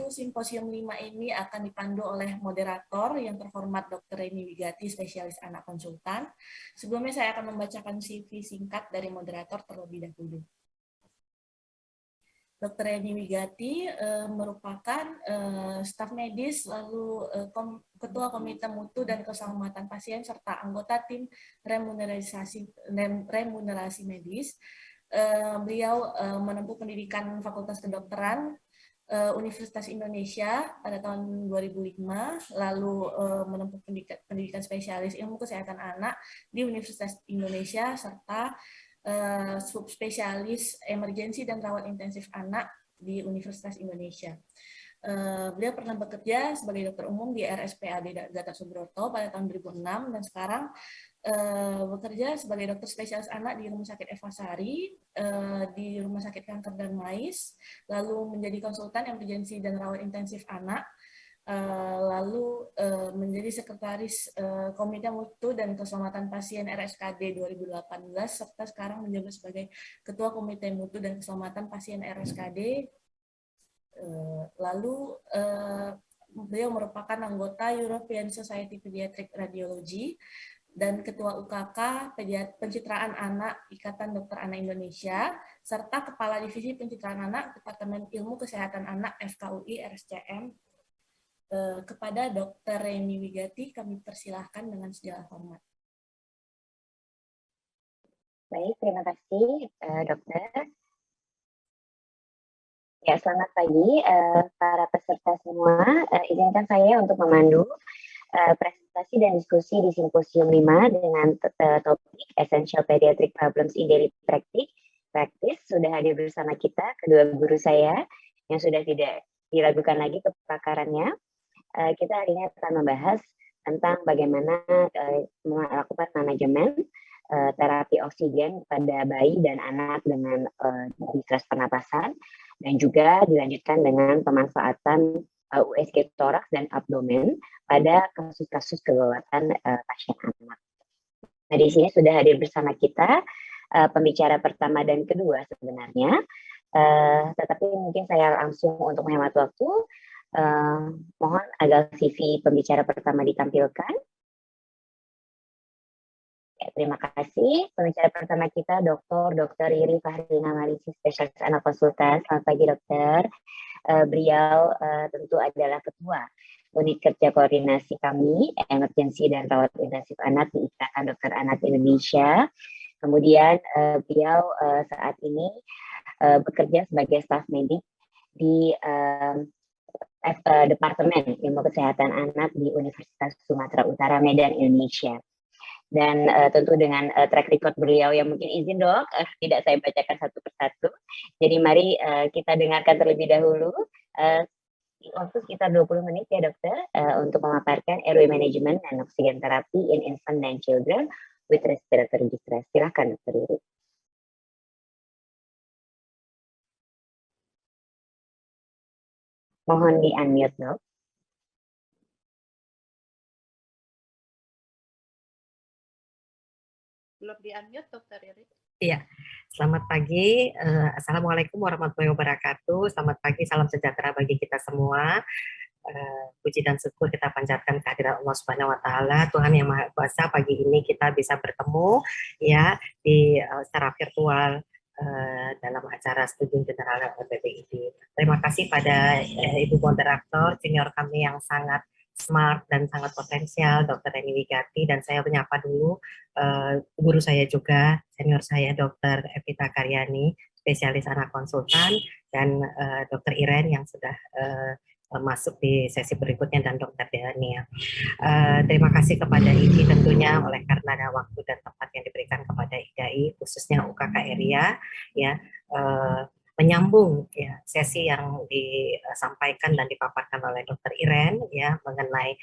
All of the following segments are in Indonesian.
Simposium 5 ini akan dipandu oleh moderator yang terhormat Dr. Reni Wigati, spesialis anak konsultan. Sebelumnya saya akan membacakan CV singkat dari moderator terlebih dahulu. Dr. Reni Wigati merupakan staf medis, lalu Ketua Komite Mutu dan Keselamatan Pasien, serta anggota tim remunerasi medis. Beliau menempuh pendidikan Fakultas Kedokteran Universitas Indonesia pada tahun 2005, lalu menempuh pendidikan spesialis ilmu kesehatan anak di Universitas Indonesia, serta subspesialis emergensi dan rawat intensif anak di Universitas Indonesia. Beliau pernah bekerja sebagai dokter umum di RSPAD Gatot Subroto pada tahun 2006 dan sekarang bekerja sebagai dokter spesialis anak di Rumah Sakit Eva Sari, di Rumah Sakit Kanker dan Mais, lalu menjadi konsultan emergensi dan rawat intensif anak, lalu menjadi sekretaris Komite Mutu dan Keselamatan Pasien RSKD 2018, serta sekarang menjabat sebagai Ketua Komite Mutu dan Keselamatan Pasien RSKD. Lalu beliau merupakan anggota European Society Pediatric Radiology dan Ketua UKK Pencitraan Anak Ikatan Dokter Anak Indonesia, serta Kepala Divisi Pencitraan Anak Departemen Ilmu Kesehatan Anak FKUI RSCM. Kepada Dr. Reni Wigati kami persilahkan dengan segala hormat. Baik, terima kasih dokter. Ya, selamat pagi para peserta semua. Izinkan saya untuk memandu presentasi dan diskusi di Simposium 5 dengan topik Essential Pediatric Problems in Daily Practice. Sudah hadir bersama kita kedua guru saya yang sudah tidak diragukan lagi kepakarannya. Kita hari ini akan membahas tentang bagaimana melakukan manajemen terapi oksigen pada bayi dan anak dengan distress pernapasan, dan juga dilanjutkan dengan pemanfaatan USG toraks dan abdomen pada kasus-kasus kegawatan pasien anak. Nah, di sini sudah hadir bersama kita pembicara pertama dan kedua sebenarnya, tetapi mungkin saya langsung untuk menghemat waktu. Mohon agar CV pembicara pertama ditampilkan. Ya, terima kasih. Pembicara pertama kita Dr. Riri Fahrina Marisi, spesialis anak konsultan. Selamat pagi dokter. Beliau tentu adalah ketua unit kerja koordinasi kami emergensi dan rawat intensif anak di Ikatan Dokter Anak Indonesia. Kemudian beliau saat ini bekerja sebagai staf medik di Departemen Ilmu Kesehatan Anak di Universitas Sumatera Utara Medan, Indonesia. Dan tentu dengan track record beliau yang mungkin izin dok, tidak saya bacakan satu persatu. Jadi mari kita dengarkan terlebih dahulu. Waktu sekitar 20 menit ya dokter, untuk memaparkan airway management dan oksigen terapi in infant and children with respiratory distress. Silakan dokter Riri. Mohon di-unmute, dok. Belum di-unmute, Dokter Riri. Iya, selamat pagi. Assalamualaikum warahmatullahi wabarakatuh. Selamat pagi, salam sejahtera bagi kita semua. Puji dan syukur kita panjatkan kehadirat Allah Subhanahu wa taala, Tuhan yang Maha Kuasa. Pagi ini kita bisa bertemu ya di secara virtual dalam acara studi general PPID. Terima kasih pada Ibu Moderator, senior kami yang sangat smart dan sangat potensial, Dr. Reni Wigati, dan saya menyapa dulu guru saya juga, senior saya Dr. Evita Karyani, spesialis anak konsultan, dan Dr. Iren yang sudah masuk di sesi berikutnya, dan Dr. Dania. Terima kasih kepada IDI tentunya oleh karena ada waktu dan tempat yang diberikan kepada IDAI, khususnya UKK Area ya, menyambung ya sesi yang disampaikan dan dipaparkan oleh Dr. Iren ya mengenai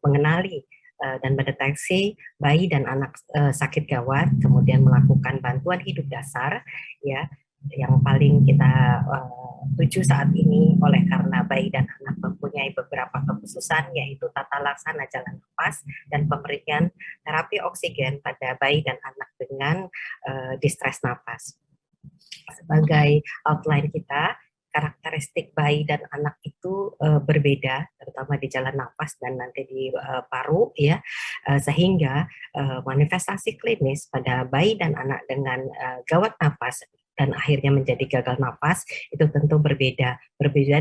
mengenali dan mendeteksi bayi dan anak sakit gawat, kemudian melakukan bantuan hidup dasar ya yang paling kita tuju saat ini, oleh karena bayi dan anak mempunyai beberapa kekhususan, yaitu tata laksana jalan nafas dan pemberian terapi oksigen pada bayi dan anak dengan distress nafas. Sebagai outline kita, karakteristik bayi dan anak itu berbeda, terutama di jalan nafas dan nanti di paru ya, sehingga manifestasi klinis pada bayi dan anak dengan gawat nafas dan akhirnya menjadi gagal nafas itu tentu berbeda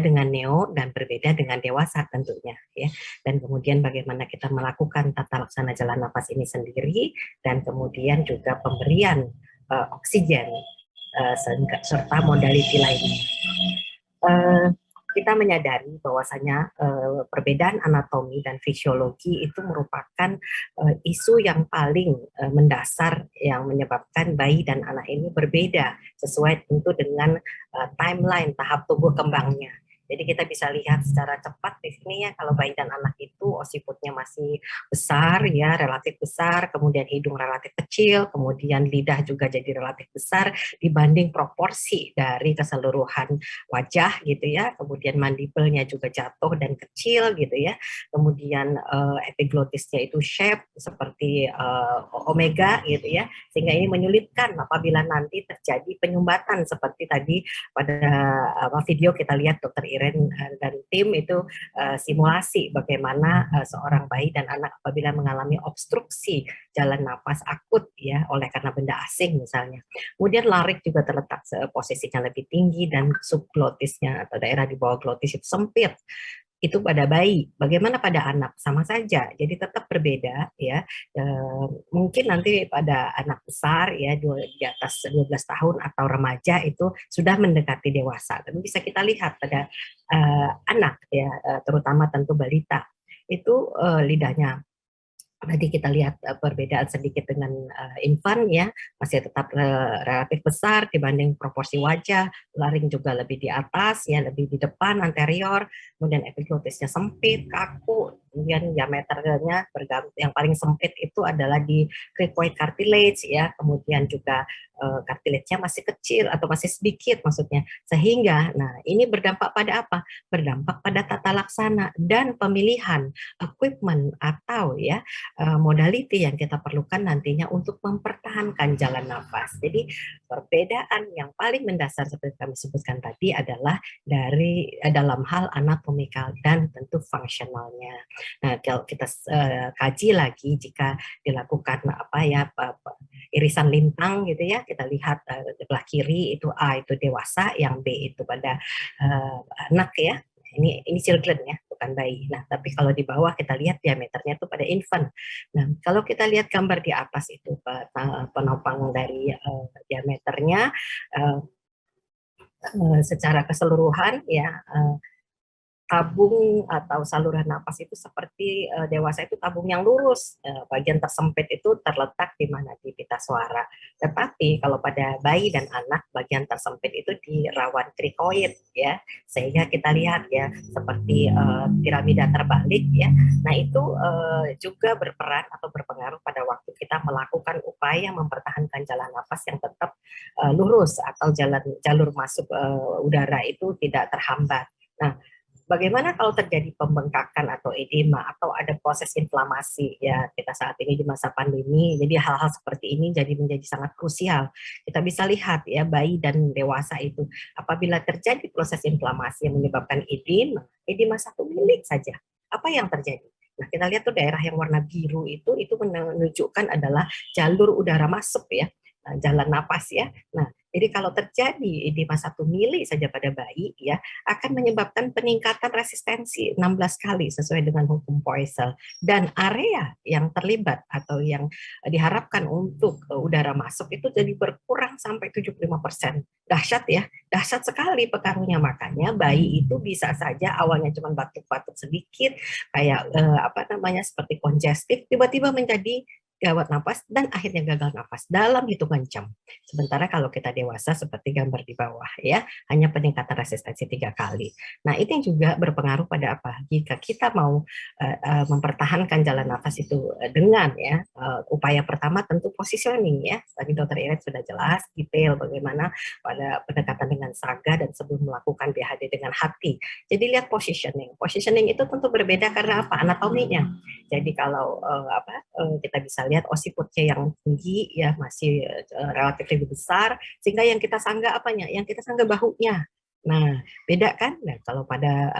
dengan neo dan berbeda dengan dewasa tentunya ya. Dan kemudian bagaimana kita melakukan tata laksana jalan nafas ini sendiri, dan kemudian juga pemberian oksigen serta modaliti lainnya. Kita menyadari bahwasanya perbedaan anatomi dan fisiologi itu merupakan isu yang paling mendasar yang menyebabkan bayi dan anak ini berbeda sesuai tentu dengan timeline tahap tumbuh kembangnya. Jadi kita bisa lihat secara cepat di sini ya, kalau bayi dan anak itu occiputnya masih besar ya, relatif besar, kemudian hidung relatif kecil, kemudian lidah juga jadi relatif besar dibanding proporsi dari keseluruhan wajah gitu ya, kemudian mandibelnya juga jatuh dan kecil gitu ya, kemudian epiglotisnya itu shape seperti omega gitu ya, sehingga ini menyulitkan apabila nanti terjadi penyumbatan seperti tadi pada video kita lihat Dr. Iren dan tim itu simulasi bagaimana seorang bayi dan anak apabila mengalami obstruksi jalan nafas akut ya oleh karena benda asing misalnya. Kemudian larik juga terletak posisinya lebih tinggi dan subglotisnya atau daerah di bawah glotis itu sempit. Itu pada bayi. Bagaimana pada anak? Sama saja. Jadi tetap berbeda ya. Mungkin nanti pada anak besar ya di atas 12 tahun atau remaja itu sudah mendekati dewasa. Tapi bisa kita lihat pada anak ya, terutama tentu balita. Itu lidahnya tadi kita lihat perbedaan sedikit dengan infant ya, masih tetap relatif besar dibanding proporsi wajah, laring juga lebih di atas ya, lebih di depan anterior, kemudian epiglotisnya sempit, kaku, kemudian diameternya yang paling sempit itu adalah di cricoid cartilage ya, kemudian juga cartilage-nya masih kecil atau masih sedikit maksudnya, sehingga nah ini berdampak pada apa? Berdampak pada tata laksana dan pemilihan equipment atau ya modality yang kita perlukan nantinya untuk mempertahankan jalan nafas. Jadi perbedaan yang paling mendasar seperti kami sebutkan tadi adalah dari dalam hal anatomikal dan tentu fungsionalnya. Nah, kalau kita kaji lagi jika dilakukan irisan lintang gitu ya, kita lihat sebelah kiri itu A itu dewasa, yang B itu pada anak ya. Ini children ya, bukan bayi. Nah, tapi kalau di bawah kita lihat diameternya itu pada infant. Nah, kalau kita lihat gambar di atas itu penopang dari diameternya secara keseluruhan ya, tabung atau saluran napas itu seperti dewasa itu tabung yang lurus, bagian tersempit itu terletak di mana di pita suara. Tetapi kalau pada bayi dan anak bagian tersempit itu di rawan krikoid ya, sehingga kita lihat ya seperti piramida terbalik ya. Nah itu juga berperan atau berpengaruh pada waktu kita melakukan upaya mempertahankan jalan nafas yang tetap lurus atau jalur masuk udara itu tidak terhambat. Nah, bagaimana kalau terjadi pembengkakan atau edema atau ada proses inflamasi ya, kita saat ini di masa pandemi, jadi hal-hal seperti ini menjadi sangat krusial. Kita bisa lihat ya bayi dan dewasa itu apabila terjadi proses inflamasi yang menyebabkan edema 1 mili saja, apa yang terjadi? Nah, kita lihat tuh daerah yang warna biru itu menunjukkan adalah jalur udara masuk ya, jalan napas ya. Nah, jadi kalau terjadi edema 1 mili saja pada bayi ya, akan menyebabkan peningkatan resistensi 16 kali sesuai dengan hukum Poiseuille, dan area yang terlibat atau yang diharapkan untuk udara masuk itu jadi berkurang sampai 75%. Dahsyat ya, dahsyat sekali pengaruhnya. Makanya bayi itu bisa saja awalnya cuma batuk-batuk sedikit kayak seperti kongestif, tiba-tiba menjadi gawat nafas dan akhirnya gagal nafas dalam hitungan jam. Sementara kalau kita dewasa seperti gambar di bawah ya, hanya peningkatan resistensi 3 kali. Nah, ini juga berpengaruh pada apa? Jika kita mau mempertahankan jalan nafas itu dengan ya upaya pertama tentu positioning ya. Tadi Dr. Iren sudah jelas detail bagaimana pada pendekatan dengan saga dan sebelum melakukan BHD dengan hati. Jadi lihat positioning. Positioning itu tentu berbeda karena apa? Anatominya. Jadi kalau kita bisa lihat occiputnya yang tinggi ya masih relatif lebih besar, sehingga yang kita sangga apanya? Yang kita sangga bahunya. Nah, beda kan? Nah, kalau pada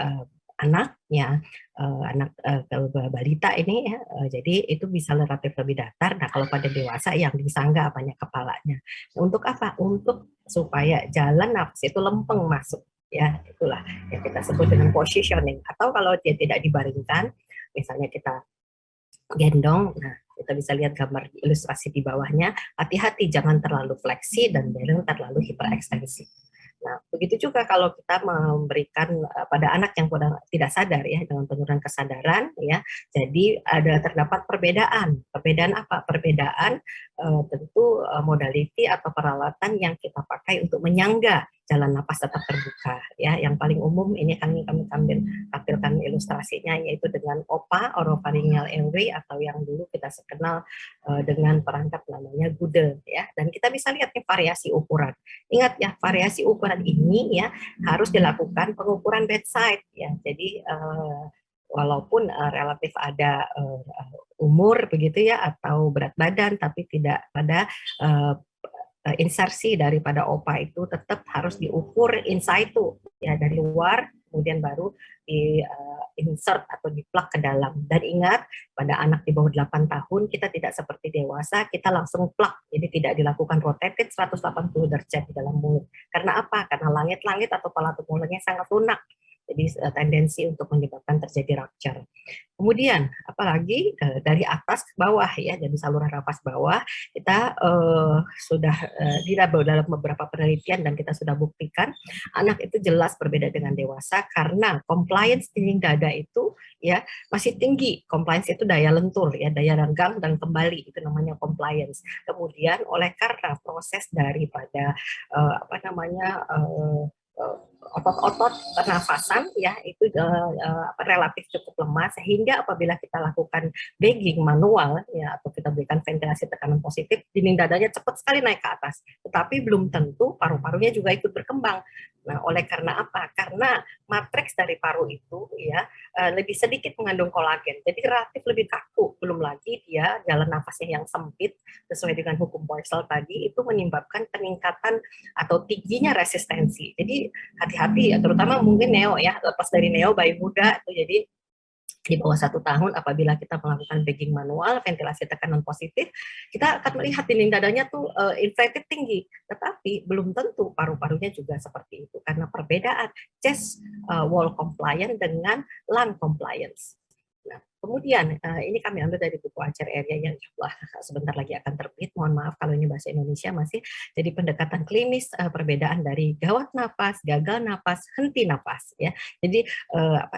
anak ya, kalau balita ini ya, jadi itu bisa relatif lebih datar. Nah, kalau pada dewasa yang disangga banyak kepalanya. Untuk apa? Untuk supaya jalan nafas itu lempeng masuk. Ya, itulah yang kita sebut dengan positioning. Atau kalau dia tidak dibaringkan, misalnya kita gendong, nah kita bisa lihat gambar ilustrasi di bawahnya, hati-hati jangan terlalu fleksi dan jangan terlalu hiperekstensi. Nah, begitu juga kalau kita memberikan pada anak yang tidak sadar ya, dengan penurunan kesadaran ya. Jadi terdapat perbedaan. Perbedaan apa? Perbedaan tentu modality atau peralatan yang kita pakai untuk menyangga jalan napas tetap terbuka ya. Yang paling umum ini kami tampilkan ilustrasinya, yaitu dengan OPA, oropharyngeal airway, atau yang dulu kita kenal dengan perangkat namanya Gude ya. Dan kita bisa lihat nih variasi ukuran. Ingat ya, variasi ukuran ini ya harus dilakukan pengukuran bedside ya. Jadi walaupun relatif ada umur begitu ya atau berat badan, tapi tidak pada insersi daripada OPA itu tetap harus diukur in situ ya, dari luar kemudian baru di insert atau di-plug ke dalam. Dan ingat, pada anak di bawah 8 tahun kita tidak seperti dewasa, kita langsung plug, jadi tidak dilakukan rotated 180 derajat di dalam mulut. Karena apa? Karena langit-langit atau palatuk mulutnya sangat lunak, jadi tendensi untuk menyebabkan terjadi rupture. Kemudian apalagi dari atas ke bawah ya, jadi saluran nafas bawah kita sudah dalam beberapa penelitian dan kita sudah buktikan anak itu jelas berbeda dengan dewasa karena compliance dinding dada itu ya masih tinggi. Compliance itu daya lentur ya, daya renggang dan kembali, itu namanya compliance. Kemudian oleh karena proses daripada otot-otot pernafasan ya itu relatif cukup lemah, sehingga apabila kita lakukan bagging manual ya atau kita berikan ventilasi tekanan positif, dinding dadanya cepat sekali naik ke atas, tetapi belum tentu paru-parunya juga ikut berkembang. Nah, oleh karena apa? Karena matriks dari paru itu ya lebih sedikit mengandung kolagen, jadi relatif lebih kaku. Belum lagi dia jalan nafasnya yang sempit sesuai dengan hukum Boyce tadi, itu menyebabkan peningkatan atau tingginya resistensi. Jadi hati-hati ya, terutama mungkin neo ya, lepas dari neo bayi muda itu, jadi di bawah 1 tahun apabila kita melakukan bagging manual, ventilasi tekanan positif, kita akan melihat dinding dadanya tuh inflated tinggi, tetapi belum tentu paru-parunya juga seperti itu karena perbedaan chest wall compliance dengan lung compliance. Nah, kemudian ini kami ambil dari buku Acer Area yang sebentar lagi akan terbit. Mohon maaf kalau ini bahasa Indonesia masih. Jadi pendekatan klinis perbedaan dari gawat napas, gagal napas, henti napas ya. Jadi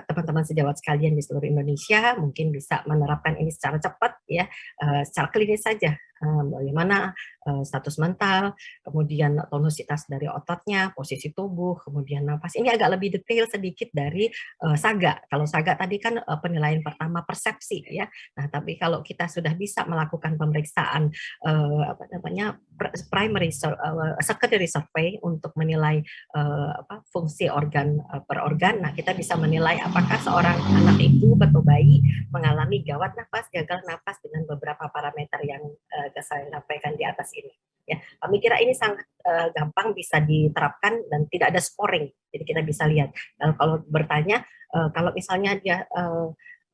teman-teman sejawat sekalian di seluruh Indonesia mungkin bisa menerapkan ini secara cepat ya, secara klinis saja. Bagaimana status mental, kemudian tonusitas dari ototnya, posisi tubuh, kemudian napas. Ini agak lebih detail sedikit dari SAGA. Kalau SAGA tadi kan penilaian pertama persepsi ya. Nah, tapi kalau kita sudah bisa melakukan pemeriksaan primary secondary survey untuk menilai fungsi organ per organ, nah kita bisa menilai apakah seorang anak itu atau bayi mengalami gawat napas, gagal napas dengan beberapa parameter yang saya sampaikan di atas ini. Ya, kami kira ini sangat gampang bisa diterapkan dan tidak ada scoring. Jadi kita bisa lihat. Kalau bertanya, kalau misalnya dia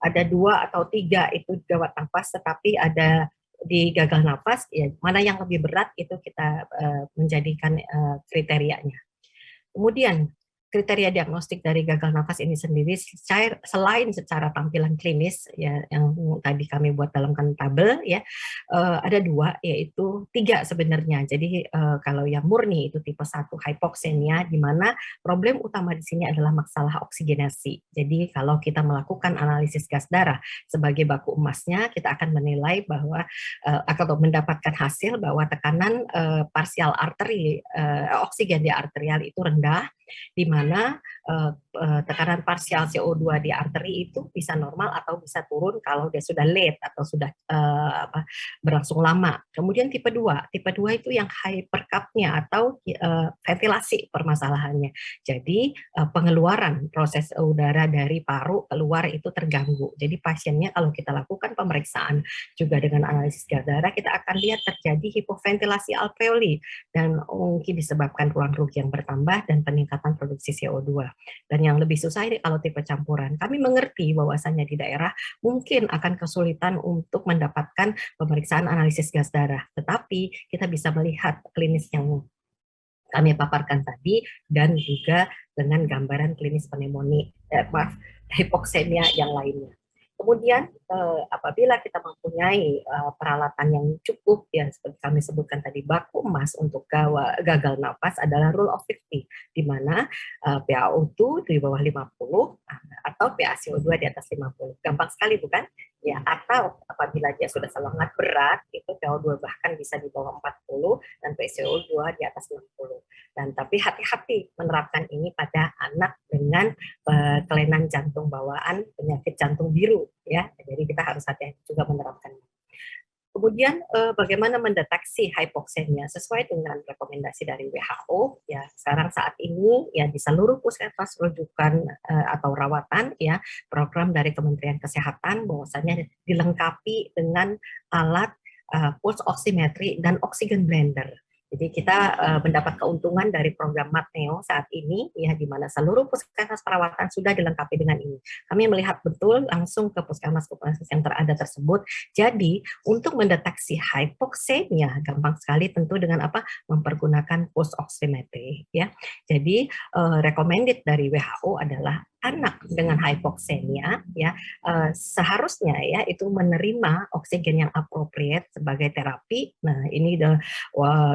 ada 2 atau 3 itu gawat nafas, tetapi ada di gagal nafas, ya mana yang lebih berat itu kita menjadikan kriterianya. Kemudian kriteria diagnostik dari gagal nafas ini sendiri selain secara tampilan klinis ya yang tadi kami buat dalam tabel ya, ada 2 yaitu 3 sebenarnya. Jadi kalau yang murni itu tipe 1 hypoxemia, di mana problem utama di sini adalah masalah oksigenasi. Jadi kalau kita melakukan analisis gas darah sebagai baku emasnya, kita akan menilai bahwa atau mendapatkan hasil bahwa tekanan parsial arteri oksigen di arterial itu rendah, di mana tekanan parsial CO2 di arteri itu bisa normal atau bisa turun kalau dia sudah late atau sudah berlangsung lama. Kemudian tipe 2 itu yang hypercapnia atau ventilasi permasalahannya. Jadi pengeluaran proses udara dari paru keluar itu terganggu. Jadi pasiennya kalau kita lakukan pemeriksaan juga dengan analisis gas darah, kita akan lihat terjadi hipoventilasi alveoli dan mungkin disebabkan ruang rugi yang bertambah dan peningkatan peningkatan produksi CO2. Dan yang lebih susah ini kalau tipe campuran. Kami mengerti bahwasannya di daerah mungkin akan kesulitan untuk mendapatkan pemeriksaan analisis gas darah, tetapi kita bisa melihat klinis yang kami paparkan tadi dan juga dengan gambaran klinis hipoksemia yang lainnya. Kemudian apabila kita mempunyai peralatan yang cukup, ya seperti kami sebutkan tadi, baku emas untuk gagal napas adalah rule of 50, di mana PaO2 di bawah 50 atau PaCO2 di atas 50. Gampang sekali bukan? Ya, atau apabila dia sudah sangat berat, itu PaO2 bahkan bisa di bawah 40 dan PaCO2 di atas 60. Dan tapi hati-hati menerapkan ini pada anak dengan kelainan jantung bawaan, penyakit jantung biru, ya. Jadi kita harus hati-hati juga menerapkan. Kemudian bagaimana mendeteksi hipoksemia sesuai dengan rekomendasi dari WHO, ya sekarang saat ini ya di seluruh puskesmas rujukan atau rawatan, ya program dari Kementerian Kesehatan bahwasanya dilengkapi dengan alat pulse oximetry dan oxygen blender. Jadi kita mendapat keuntungan dari program Matneo saat ini, ya di mana seluruh puskesmas perawatan sudah dilengkapi dengan ini. Kami melihat betul langsung ke puskesmas yang terada tersebut. Jadi untuk mendeteksi hipoksemia gampang sekali tentu dengan apa? Mempergunakan pulse oximetry, ya. Jadi recommended dari WHO adalah anak dengan hipoksemia, ya seharusnya ya itu menerima oksigen yang appropriate sebagai terapi. Nah ini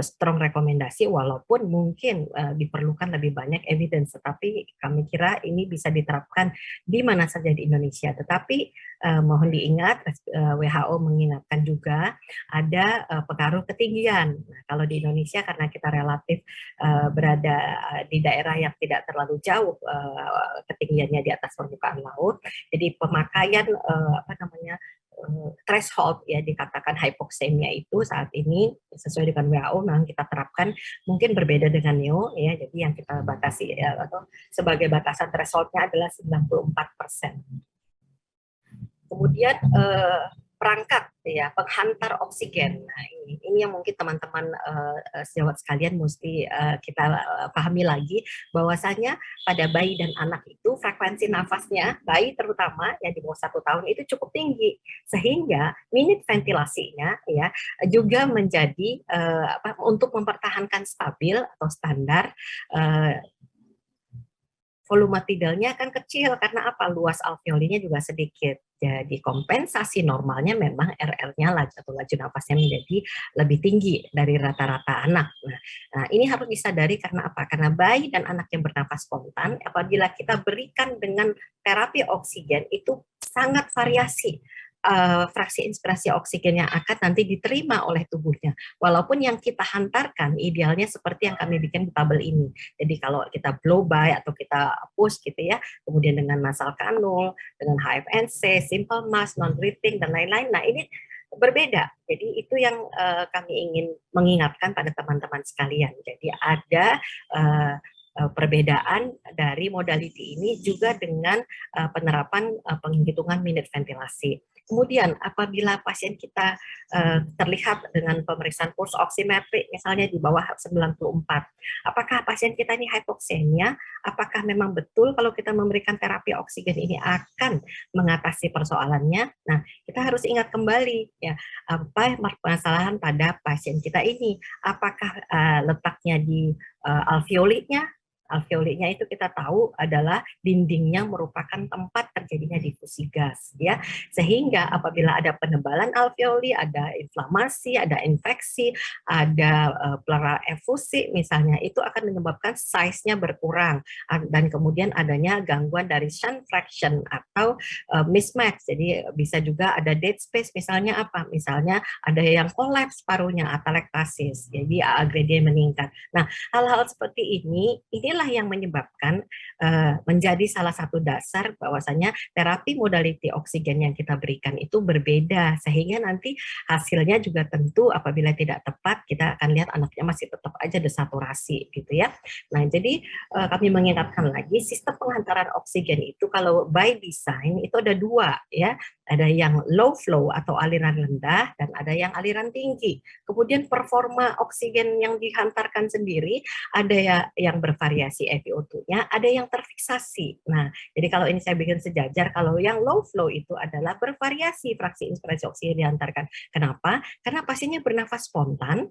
strong rekomendasi, walaupun mungkin diperlukan lebih banyak evidence, tetapi kami kira ini bisa diterapkan di mana saja di Indonesia. Tetapi mohon diingat, WHO mengingatkan juga ada pengaruh ketinggian. Nah, kalau di Indonesia karena kita relatif berada di daerah yang tidak terlalu jauh ketinggiannya di atas permukaan laut, jadi pemakaian threshold ya dikatakan hipoksemia itu saat ini sesuai dengan WHO memang kita terapkan mungkin berbeda dengan NEO, ya. Jadi yang kita batasi ya, atau sebagai batasan thresholdnya adalah 94%. Kemudian perangkat ya penghantar oksigen. Nah, ini yang mungkin teman-teman sejawat sekalian mesti kita pahami lagi bahwasanya pada bayi dan anak itu frekuensi nafasnya bayi terutama yang di bawah 1 tahun itu cukup tinggi sehingga minute ventilasinya ya juga menjadi untuk mempertahankan stabil atau standar volume tidalnya akan kecil karena apa? Luas alveolinya juga sedikit. Jadi kompensasi normalnya memang RR-nya atau laju nafasnya menjadi lebih tinggi dari rata-rata anak. Nah, ini harus disadari karena apa? Karena bayi dan anak yang bernafas spontan, apabila kita berikan dengan terapi oksigen itu sangat variasi. Fraksi inspirasi oksigen yang akan nanti diterima oleh tubuhnya. Walaupun yang kita hantarkan idealnya seperti yang kami bikin di tabel ini. Jadi kalau kita blow by atau kita push gitu ya, kemudian dengan nasal kanul, dengan HFNC, simple mask, non-breathing, dan lain-lain. Nah ini berbeda. Jadi itu yang kami ingin mengingatkan pada teman-teman sekalian. Jadi ada perbedaan dari modality ini juga dengan penerapan penghitungan minute ventilasi. Kemudian apabila pasien kita terlihat dengan pemeriksaan pulse oximetry misalnya di bawah 94, apakah pasien kita ini hipoksemia? Apakah memang betul kalau kita memberikan terapi oksigen ini akan mengatasi persoalannya? Nah, kita harus ingat kembali ya apa permasalahan pada pasien kita ini? Apakah letaknya di alveolitnya? Alveolitnya itu kita tahu adalah dindingnya merupakan tempat terjadinya difusi gas, ya. Sehingga apabila ada penebalan alveoli, ada inflamasi, ada infeksi, ada pleural efusi misalnya, itu akan menyebabkan size-nya berkurang dan kemudian adanya gangguan dari shunt fraction atau mismatch. Jadi bisa juga ada dead space misalnya apa? Misalnya ada yang kolaps parunya, atelektasis. Jadi gradient meningkat. Nah, hal-hal seperti ini yang menyebabkan menjadi salah satu dasar bahwasanya terapi modality oksigen yang kita berikan itu berbeda sehingga nanti hasilnya juga tentu apabila tidak tepat kita akan lihat anaknya masih tetap aja desaturasi gitu ya. Nah jadi kami mengingatkan lagi sistem penghantaran oksigen itu kalau by design itu ada dua ya. Ada yang low flow atau aliran rendah dan ada yang aliran tinggi. Kemudian performa oksigen yang dihantarkan sendiri ada ya yang bervariasi FiO2-nya, ada yang terfiksasi. Nah, jadi kalau ini saya bikin sejajar, kalau yang low flow itu adalah bervariasi fraksi inspirasi oksigen dihantarkan. Kenapa? Karena pasiennya bernafas spontan,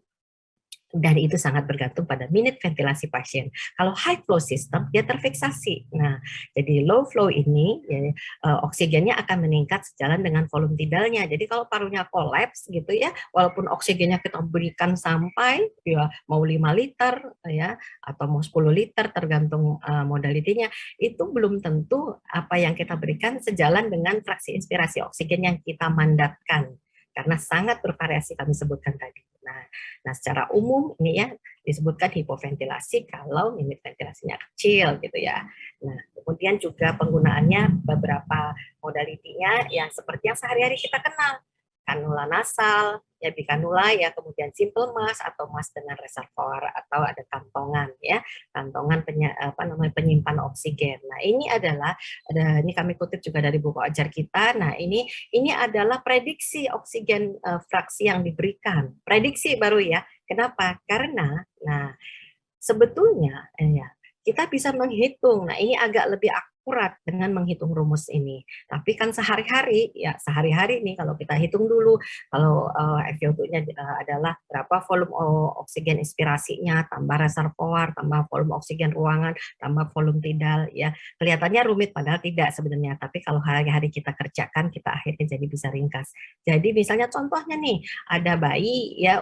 dan itu sangat bergantung pada minute ventilasi pasien. Kalau high flow system, dia terfiksasi. Nah, jadi low flow ini, ya, oksigennya akan meningkat sejalan dengan volume tidalnya. Jadi kalau parunya kolaps gitu ya, walaupun oksigennya kita berikan sampai ya mau 5 liter ya, atau mau 10 liter tergantung modalitinya, itu belum tentu apa yang kita berikan sejalan dengan fraksi inspirasi oksigen yang kita mandatkan. Karena sangat bervariasi kami sebutkan tadi. Nah, secara umum ini ya disebutkan hipoventilasi kalau minute ventilasinya kecil gitu ya. Nah, kemudian juga penggunaannya beberapa modalitinya yang seperti yang sehari-hari kita kenal. Kanula nasal, ya bikanula ya, kemudian simple mask atau mask dengan reservoir atau ada kantongan ya, kantongan penyimpan oksigen. Nah, ini adalah ini kami kutip juga dari buku ajar kita. Nah, ini adalah prediksi oksigen fraksi yang diberikan. Prediksi baru ya. Kenapa? Karena sebetulnya ya kita bisa menghitung. Nah, ini agak lebih akurat dengan menghitung rumus ini. Tapi kan sehari-hari nih kalau kita hitung dulu kalau FiO2-nya adalah berapa volume oksigen inspirasinya tambah reservoir tambah volume oksigen ruangan tambah volume tidal ya. Kelihatannya rumit padahal tidak sebenarnya. Tapi kalau hari-hari kita kerjakan kita akhirnya jadi bisa ringkas. Jadi misalnya contohnya nih ada bayi ya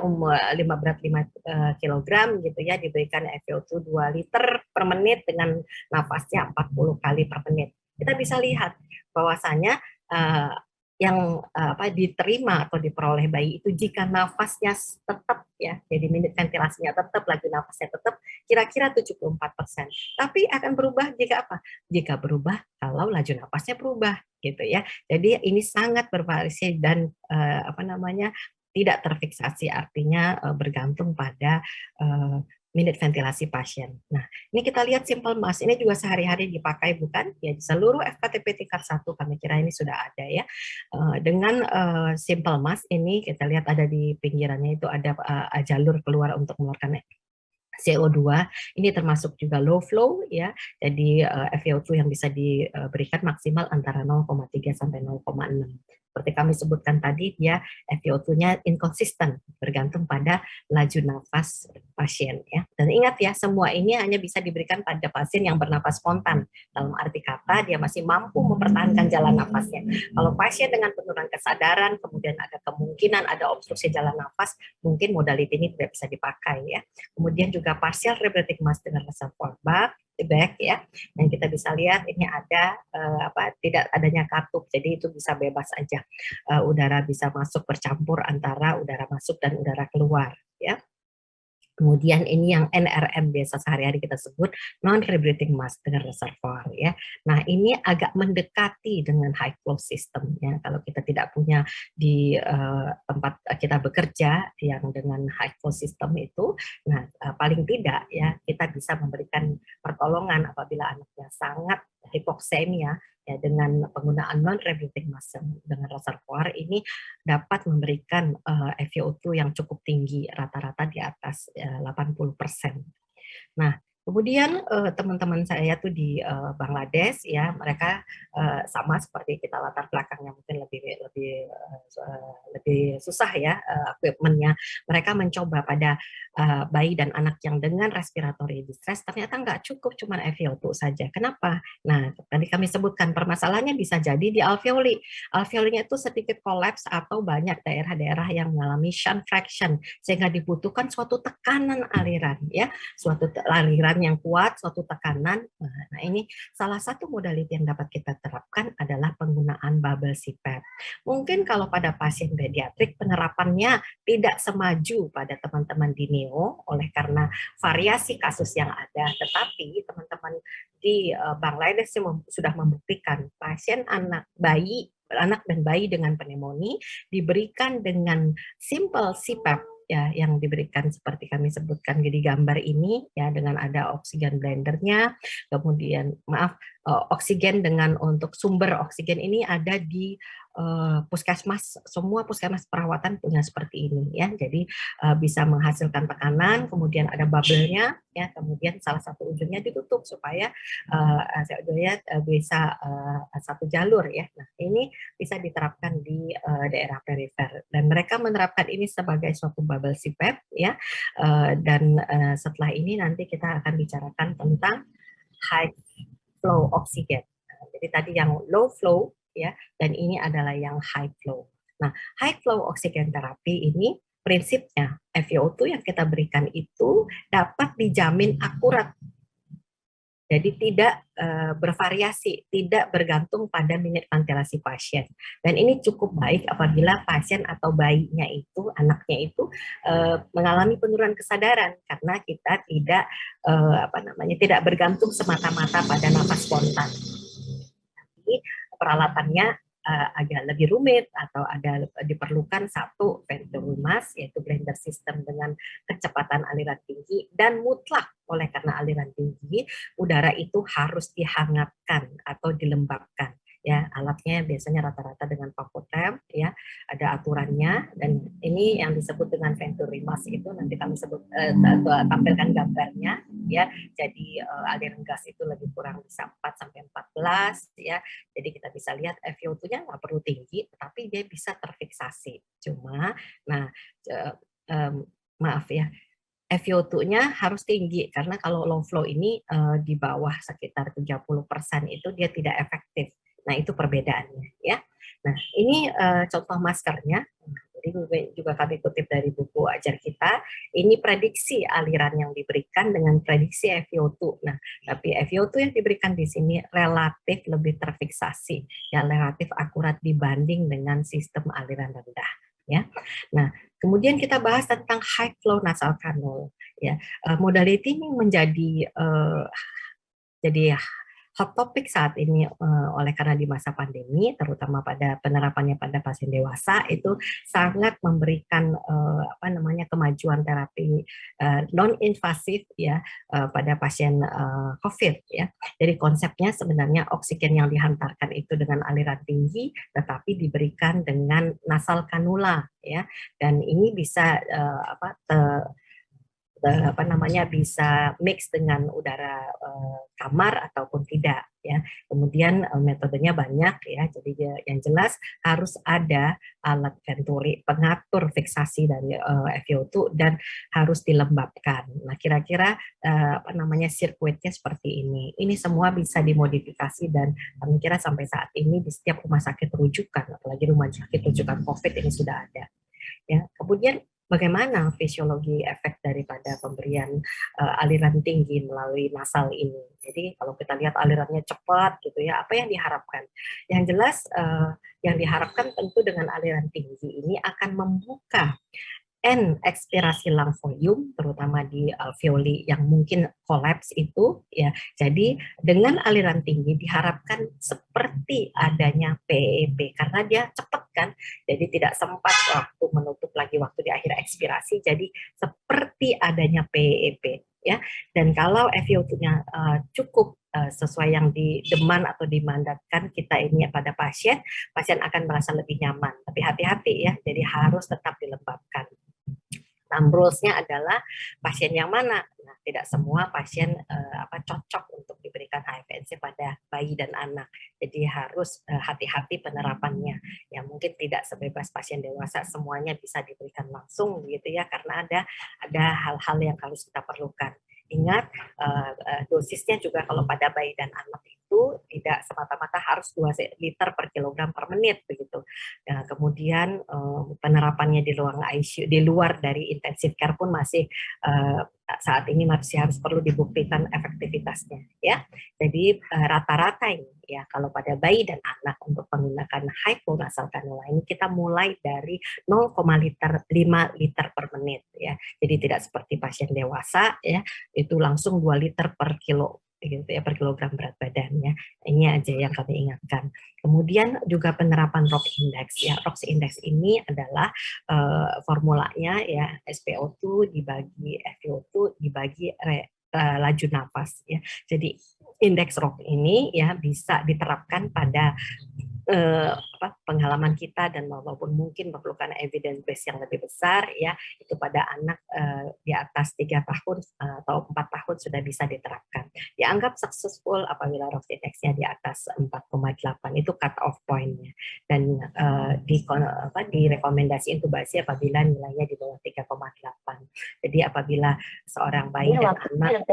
berat 5 kg gitu ya diberikan FiO2 2 liter per menit dengan nafasnya 40 kali per menit. Kita bisa lihat bahwasanya yang diterima atau diperoleh bayi itu jika nafasnya tetap ya, jadi minute ventilasinya tetap, lagi nafasnya tetap, kira-kira 74%. Tapi akan berubah jika apa? Jika berubah kalau laju nafasnya berubah gitu ya. Jadi ini sangat bervariasi dan tidak terfiksasi, artinya bergantung pada minute ventilasi pasien. Nah, ini kita lihat simple mask, ini juga sehari-hari dipakai bukan? Ya, di seluruh FKTP tingkat 1 kami kira ini sudah ada ya. Dengan simple mask ini kita lihat ada di pinggirannya itu ada jalur keluar untuk mengeluarkan CO2, ini termasuk juga low flow ya. Jadi FiO2 yang bisa diberikan maksimal antara 0,3 sampai 0,6. Seperti kami sebutkan tadi, dia FiO2-nya inkonsisten, bergantung pada laju nafas pasien ya. Dan ingat ya, semua ini hanya bisa diberikan pada pasien yang bernafas spontan. Dalam arti kata, dia masih mampu mempertahankan jalan nafasnya. Kalau pasien dengan penurunan kesadaran, kemudian ada kemungkinan ada obstruksi jalan nafas, mungkin modaliti ini tidak bisa dipakai ya. Kemudian juga partial rebreathing mask dengan reservoir bag ya, dan kita bisa lihat ini ada tidak adanya katup, jadi itu bisa bebas aja, udara bisa masuk bercampur antara udara masuk dan udara keluar ya. Kemudian ini yang NRM biasa sehari-hari kita sebut non-rebreathing mask dengan reservoir ya. Nah, ini agak mendekati dengan high flow system ya. Kalau kita tidak punya di tempat kita bekerja yang dengan high flow system itu, nah paling tidak ya kita bisa memberikan pertolongan apabila anaknya sangat hipoksemia ya, dengan penggunaan non-rebreathing mask dengan reservoir ini dapat memberikan FiO2 yang cukup tinggi, rata-rata di atas 80%. Nah, kemudian teman-teman saya tuh di Bangladesh ya, mereka sama seperti kita, latar belakangnya mungkin lebih susah ya equipment-nya. Mereka mencoba pada bayi dan anak yang dengan respiratory distress, ternyata nggak cukup cuma FiO2 saja. Kenapa? Nah, tadi kami sebutkan permasalahannya bisa jadi di alveoli. Alveolinya itu sedikit kolaps atau banyak daerah-daerah yang mengalami shunt fraction, sehingga dibutuhkan suatu tekanan aliran ya, suatu aliran yang kuat, suatu tekanan. Nah, ini salah satu modaliti yang dapat kita terapkan adalah penggunaan bubble CPAP. Mungkin kalau pada pasien pediatrik penerapannya tidak semaju pada teman-teman di neo oleh karena variasi kasus yang ada, tetapi teman-teman di Bangladesh sudah membuktikan pasien anak dan bayi dengan pneumonia diberikan dengan simple CPAP ya, yang diberikan seperti kami sebutkan di gambar ini ya, dengan ada oksigen blendernya, kemudian oksigen dengan untuk sumber oksigen ini ada di puskesmas, semua puskesmas perawatan punya seperti ini ya. Jadi bisa menghasilkan tekanan, kemudian ada bubble-nya ya, kemudian salah satu ujungnya ditutup supaya bisa satu jalur ya. Nah, ini bisa diterapkan di daerah perifer dan mereka menerapkan ini sebagai suatu bubble CPAP ya. Dan setelah ini nanti kita akan bicarakan tentang high flow oksigen. Jadi tadi yang low flow ya, dan ini adalah yang high flow. Nah, high flow oksigen terapi ini prinsipnya FiO2 yang kita berikan itu dapat dijamin akurat. Jadi tidak bervariasi, tidak bergantung pada menit ventilasi pasien. Dan ini cukup baik apabila pasien atau bayinya itu, anaknya itu mengalami penurunan kesadaran karena kita tidak tidak bergantung semata-mata pada napas spontan. Tapi peralatannya agak lebih rumit atau ada diperlukan satu ventrimas yaitu blender system dengan kecepatan aliran tinggi dan mutlak oleh karena aliran tinggi udara itu harus dihangatkan atau dilembabkan ya. Alatnya biasanya rata-rata dengan Papotem ya, ada aturannya dan ini yang disebut dengan ventrimas itu nanti kami sebut tampilkan gambarnya ya. Jadi aliran gas itu lebih kurang bisa 4 sampai 14 ya. Jadi kita bisa lihat FiO2-nya nggak perlu tinggi, tetapi dia bisa terfiksasi. Cuma, maaf ya, FiO2-nya harus tinggi karena kalau low flow ini di bawah sekitar 30% itu dia tidak efektif. Nah, itu perbedaannya ya. Nah, ini contoh maskernya. Jadi juga kami kutip dari buku ajar kita, ini prediksi aliran yang diberikan dengan prediksi FiO2. Nah, tapi FiO2 yang diberikan di sini relatif lebih terfiksasi, yang relatif akurat dibanding dengan sistem aliran rendah. Ya, nah kemudian kita bahas tentang high flow nasal cannula. Ya, modality ini menjadi jadi hot topic saat ini oleh karena di masa pandemi, terutama pada penerapannya pada pasien dewasa itu sangat memberikan kemajuan terapi non invasif ya pada pasien COVID ya. Jadi konsepnya sebenarnya oksigen yang dihantarkan itu dengan aliran tinggi, tetapi diberikan dengan nasal kanula ya, dan ini bisa bisa mix dengan udara kamar ataupun tidak ya. Kemudian metodenya banyak ya. Jadi yang jelas harus ada alat venturi pengatur fiksasi dari FiO2 dan harus dilembabkan. Nah, kira-kira sirkuitnya seperti ini. Ini semua bisa dimodifikasi dan kami kira sampai saat ini di setiap rumah sakit rujukan, apalagi rumah sakit rujukan COVID ini sudah ada. Ya, kemudian bagaimana fisiologi efek daripada pemberian aliran tinggi melalui nasal ini. Jadi kalau kita lihat alirannya cepat gitu ya, apa yang diharapkan? Yang jelas yang diharapkan tentu dengan aliran tinggi ini akan membuka ekspirasi lung volume terutama di alveoli yang mungkin kolaps itu ya. Jadi dengan aliran tinggi diharapkan seperti adanya PEP karena dia cepat kan. Jadi tidak sempat waktu menutup lagi waktu di akhir ekspirasi. Jadi seperti adanya PEP ya. Dan kalau FiO2-nya cukup sesuai yang dideman atau dimandatkan kita ini pada pasien akan merasa lebih nyaman. Tapi hati-hati ya, jadi harus tetap dilembabkan. Rules-nya adalah pasien yang mana. Nah, tidak semua pasien cocok untuk diberikan HFNC pada bayi dan anak. Jadi harus hati-hati penerapannya. Ya mungkin tidak sebebas pasien dewasa semuanya bisa diberikan langsung gitu ya, karena ada hal-hal yang harus kita perlukan. Ingat dosisnya juga kalau pada bayi dan anak itu tidak semata-mata harus 2 liter per kilogram per menit begitu. Nah, kemudian penerapannya di ruang ICU, di luar dari intensive care pun masih saat ini masih harus perlu dibuktikan efektivitasnya ya. Jadi rata-rata ini ya kalau pada bayi dan anak untuk menggunakan high flow nasal cannula ini kita mulai dari 0,5 liter per menit ya. Jadi tidak seperti pasien dewasa ya, itu langsung 2 liter per kilo gitu ya, per kilogram berat badannya. Ini aja yang kami ingatkan. Kemudian juga penerapan ROX index ya. ROX index ini adalah formulanya ya, SpO2 dibagi FiO2 dibagi laju nafas ya. Jadi indeks ROC ini ya bisa diterapkan pada pengalaman kita, dan walaupun mungkin memerlukan evidence base yang lebih besar ya, itu pada anak di atas 3 tahun atau 4 tahun sudah bisa diterapkan. Dianggap successful apabila ROC indeksnya di atas 4,8, itu cut off point-nya, dan direkomendasi intubasi apabila nilainya di bawah 3,8. Jadi apabila seorang bayi dan anak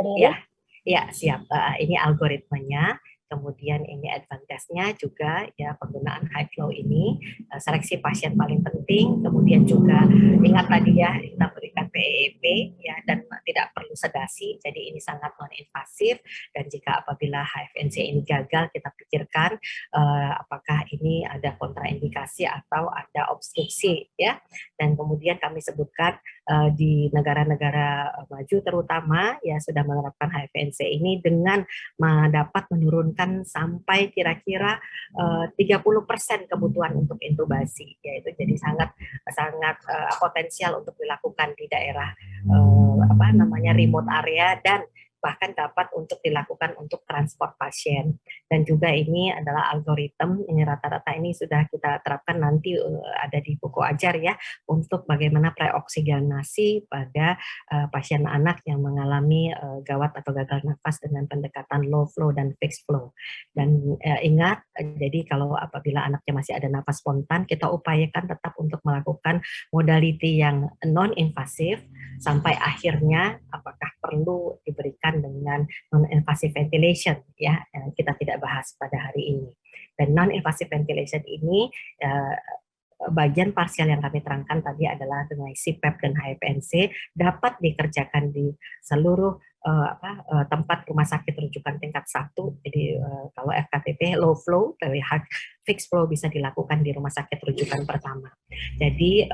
ya siap, ini algoritmanya. Kemudian ini advantage-nya juga ya, penggunaan high flow ini, seleksi pasien paling penting. Kemudian juga ingat tadi ya, kita berikan PEEP ya, dan tidak perlu sedasi, jadi ini sangat non invasif. Dan jika apabila HFNC ini gagal, kita pikirkan apakah ini ada kontraindikasi atau ada obstruksi ya. Dan kemudian kami sebutkan di negara-negara maju terutama ya sudah menerapkan HFNC ini dengan dapat menurunkan sampai kira-kira 30% kebutuhan untuk intubasi, yaitu jadi sangat potensial untuk dilakukan di daerah remote area, dan bahkan dapat untuk dilakukan untuk transport pasien. Dan juga ini adalah algoritma, ini rata-rata ini sudah kita terapkan, nanti ada di buku ajar ya, untuk bagaimana preoksigenasi pada pasien anak yang mengalami gawat atau gagal nafas dengan pendekatan low flow dan fixed flow. Dan ingat, jadi kalau apabila anaknya masih ada nafas spontan, kita upayakan tetap untuk melakukan modality yang non-invasif sampai akhirnya apakah perlu diberikan dengan non-invasive ventilation ya, kita tidak bahas pada hari ini. Dan non-invasive ventilation ini bagian parsial yang kami terangkan tadi adalah dengan CPAP dan HFNC dapat dikerjakan di seluruh tempat rumah sakit rujukan tingkat 1. Jadi kalau FKTP low flow, fixed flow bisa dilakukan di rumah sakit rujukan pertama. Jadi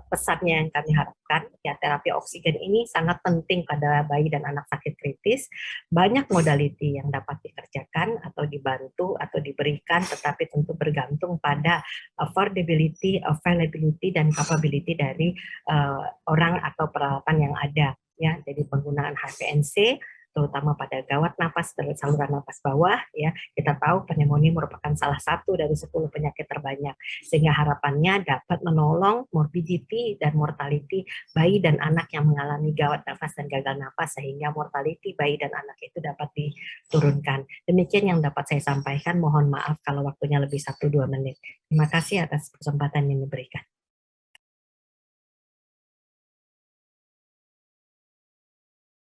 pesannya yang kami harapkan ya, terapi oksigen ini sangat penting pada bayi dan anak sakit kritis. Banyak modality yang dapat dikerjakan atau dibantu atau diberikan, tetapi tentu bergantung pada affordability, availability, dan capability dari orang atau peralatan yang ada. Ya, jadi penggunaan HFNC terutama pada gawat napas dan saluran napas bawah ya, kita tahu pneumonia merupakan salah satu dari 10 penyakit terbanyak, sehingga harapannya dapat menolong morbidity dan mortality bayi dan anak yang mengalami gawat nafas dan gagal nafas, sehingga mortality bayi dan anak itu dapat diturunkan. Demikian yang dapat saya sampaikan, mohon maaf kalau waktunya lebih 1-2 menit. Terima kasih atas kesempatan yang diberikan.